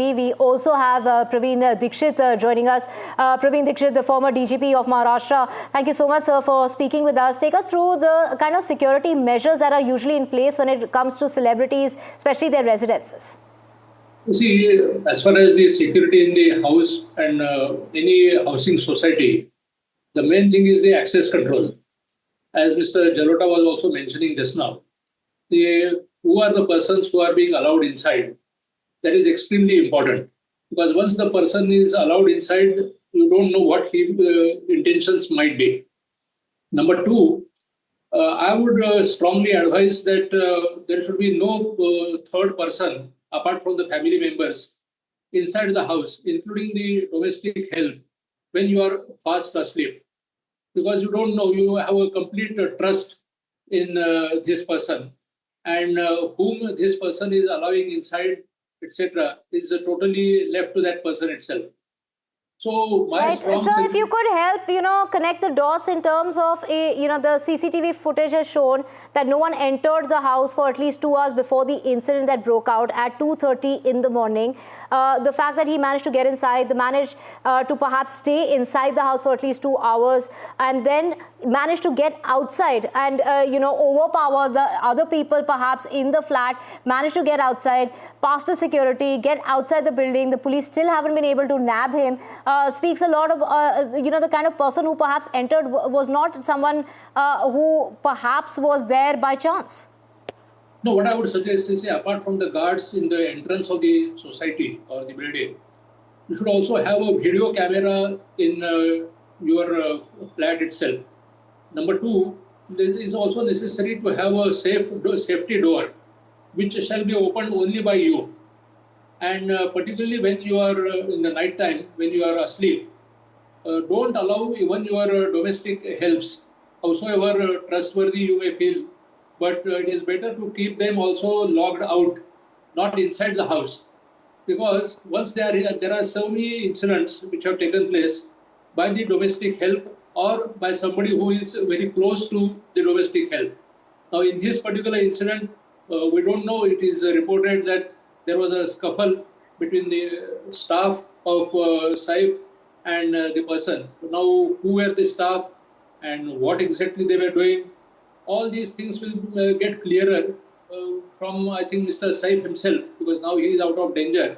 We also have Pravin Dikshit joining us. Pravin Dikshit, the former DGP of Maharashtra. Thank you so much, sir, for speaking with us. Take us through the kind of security measures that are usually in place when it comes to celebrities, especially their residences. You see, as far as the security in the house and any housing society, the main thing is the access control. As Mr. Jalota was also mentioning just now, who are the persons who are being allowed inside? That is extremely important, because once the person is allowed inside, you don't know what his intentions might be. Number two, I would strongly advise that there should be no third person apart from the family members inside the house, including the domestic help, when you are fast asleep. Because you don't know, you have a complete trust in this person, and whom this person is allowing inside, etc., is totally left to that person itself. So my strong sir, if you could help, connect the dots in terms of the CCTV footage has shown that no one entered the house for at least 2 hours before the incident that broke out at 2:30 in the morning. The fact that he managed to get inside, managed to perhaps stay inside the house for at least 2 hours, and then managed to get outside and overpower the other people perhaps in the flat, managed to get outside, pass the security, get outside the building. The police still haven't been able to nab him. Speaks a lot of the kind of person who perhaps entered was not someone who perhaps was there by chance. No, what I would suggest is, apart from the guards in the entrance of the society or the building, you should also have a video camera in your flat itself. Number two, it is also necessary to have a safety door, which shall be opened only by you. And particularly when you are in the night time, when you are asleep, don't allow even your domestic helps, howsoever trustworthy you may feel. But it is better to keep them also locked out, not inside the house. Because once there are so many incidents which have taken place by the domestic help or by somebody who is very close to the domestic help. Now, in this particular incident, we don't know, it is reported that there was a scuffle between the staff of Saif and the person. Now, who were the staff and what exactly they were doing? All these things will get clearer from, I think, Mr. Saif himself, because now he is out of danger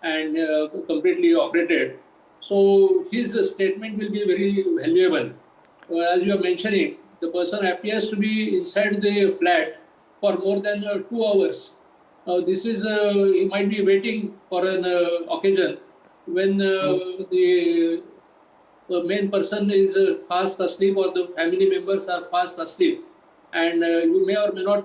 and completely operated. So his statement will be very valuable. As you are mentioning, the person appears to be inside the flat for more than 2 hours. This is, he might be waiting for an occasion when the main person is fast asleep or the family members are fast asleep. And you may or may not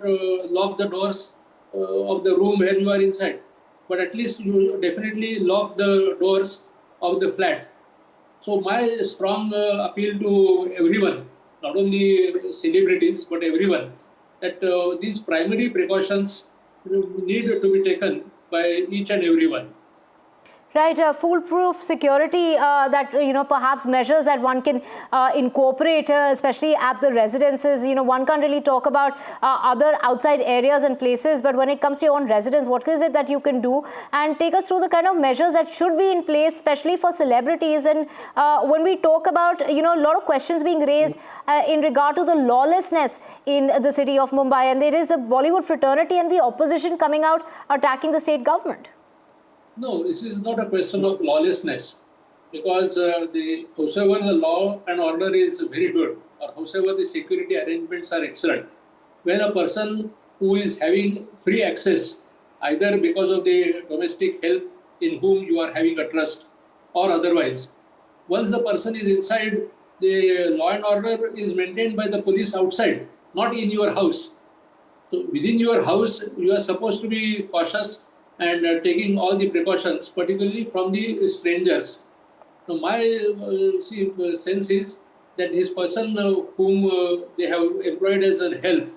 lock the doors of the room where you are inside. But at least you definitely lock the doors of the flat. So my strong appeal to everyone, not only celebrities, but everyone, that these primary precautions need to be taken by each and everyone. Right, foolproof security that, perhaps measures that one can incorporate, especially at the residences. One can't really talk about other outside areas and places, but when it comes to your own residence, what is it that you can do? And take us through the kind of measures that should be in place, especially for celebrities. And when we talk about, a lot of questions being raised in regard to the lawlessness in the city of Mumbai. And there is a Bollywood fraternity and the opposition coming out attacking the state government. No, this is not a question of lawlessness, because howsoever the law and order is very good, or howsoever the security arrangements are excellent, when a person who is having free access, either because of the domestic help in whom you are having a trust or otherwise, once the person is inside, the law and order is maintained by the police outside, not in your house. So within your house, you are supposed to be cautious and taking all the precautions, particularly from the strangers. So my sense is that this person whom they have employed as a help,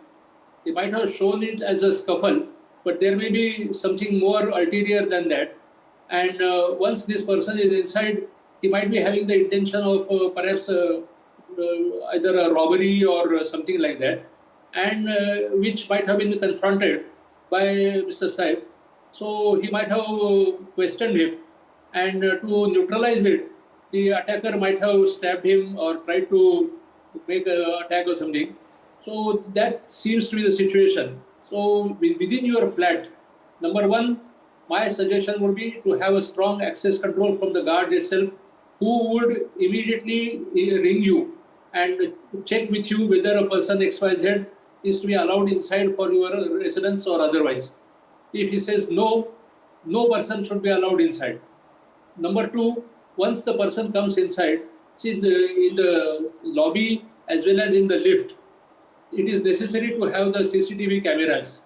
they might have shown it as a scuffle, but there may be something more ulterior than that. And once this person is inside, he might be having the intention of perhaps either a robbery or something like that, and which might have been confronted by Mr. Saif. So he might have questioned him, and to neutralize it, the attacker might have stabbed him or tried to make an attack or something. So that seems to be the situation. So within your flat, number one, my suggestion would be to have a strong access control from the guard itself, who would immediately ring you and check with you whether a person XYZ is to be allowed inside for your residence or otherwise. If he says no, no person should be allowed inside. Number two, once the person comes inside, see in the lobby as well as in the lift, it is necessary to have the CCTV cameras.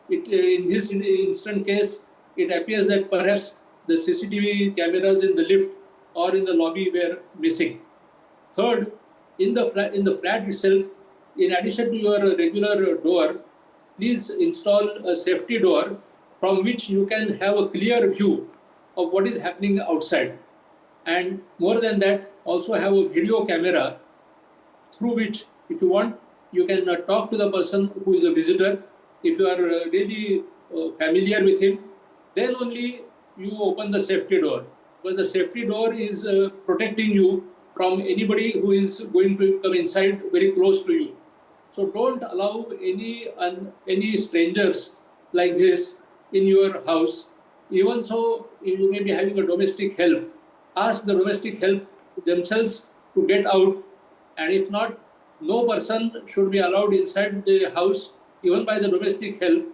In this instant case, it appears that perhaps the CCTV cameras in the lift or in the lobby were missing. Third, in the flat itself, in addition to your regular door, please install a safety door from which you can have a clear view of what is happening outside. And more than that, also have a video camera through which, if you want, you can talk to the person who is a visitor. If you are really familiar with him, then only you open the safety door. Because the safety door is protecting you from anybody who is going to come inside very close to you. So don't allow any strangers like this in your house. Even so, you may be having a domestic help. Ask the domestic help themselves to get out, and if not, no person should be allowed inside the house, even by the domestic help,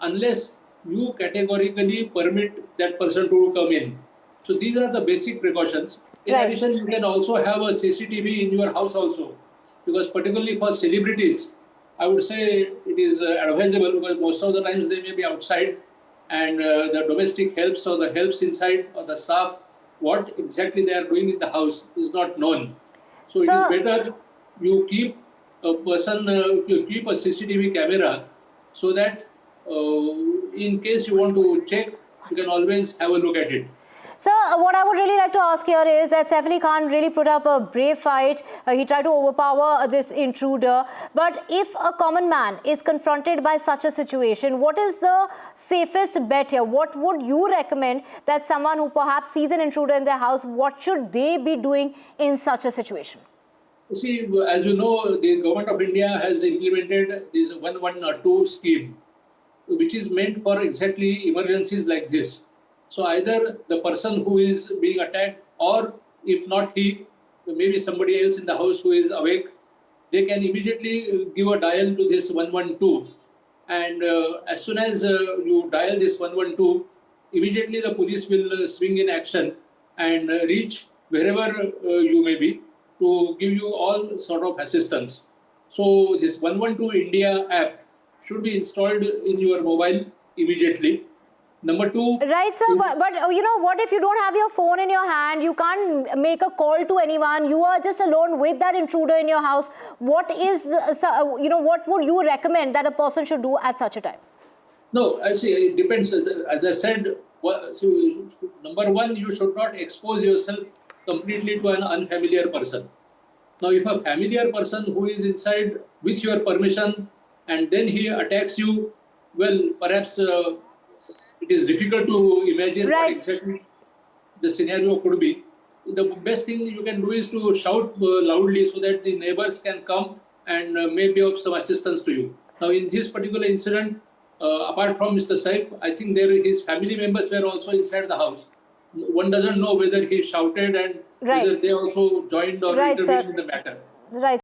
unless you categorically permit that person to come in. So these are the basic precautions. In addition, you can also have a CCTV in your house also, because particularly for celebrities, I would say it is advisable, because most of the times they may be outside, and the domestic helps or the helps inside or the staff, what exactly they are doing in the house is not known. So it is better you keep a person, you keep a CCTV camera, so that in case you want to check, you can always have a look at it. Sir, what I would really like to ask here is that Saif Ali Khan really put up a brave fight. He tried to overpower this intruder. But if a common man is confronted by such a situation, what is the safest bet here? What would you recommend that someone who perhaps sees an intruder in their house, what should they be doing in such a situation? See, as you know, the government of India has implemented this 112 scheme, which is meant for exactly emergencies like this. So either the person who is being attacked, or if not he, maybe somebody else in the house who is awake, they can immediately give a dial to this 112. And as soon as you dial this 112, immediately the police will swing in action and reach wherever you may be to give you all sort of assistance. So this 112 India app should be installed in your mobile immediately. Number two. Right, sir. But you know, what if you don't have your phone in your hand? You can't make a call to anyone. You are just alone with that intruder in your house. What is, what would you recommend that a person should do at such a time? No, I see. It depends. As I said, number one, you should not expose yourself completely to an unfamiliar person. Now, if a familiar person who is inside with your permission and then he attacks you, well, perhaps it is difficult to imagine what exactly the scenario could be. The best thing you can do is to shout loudly so that the neighbors can come and may be of some assistance to you. Now, in this particular incident, apart from Mr. Saif, I think his family members were also inside the house. One doesn't know whether he shouted and whether they also joined or intervened in the matter. Right.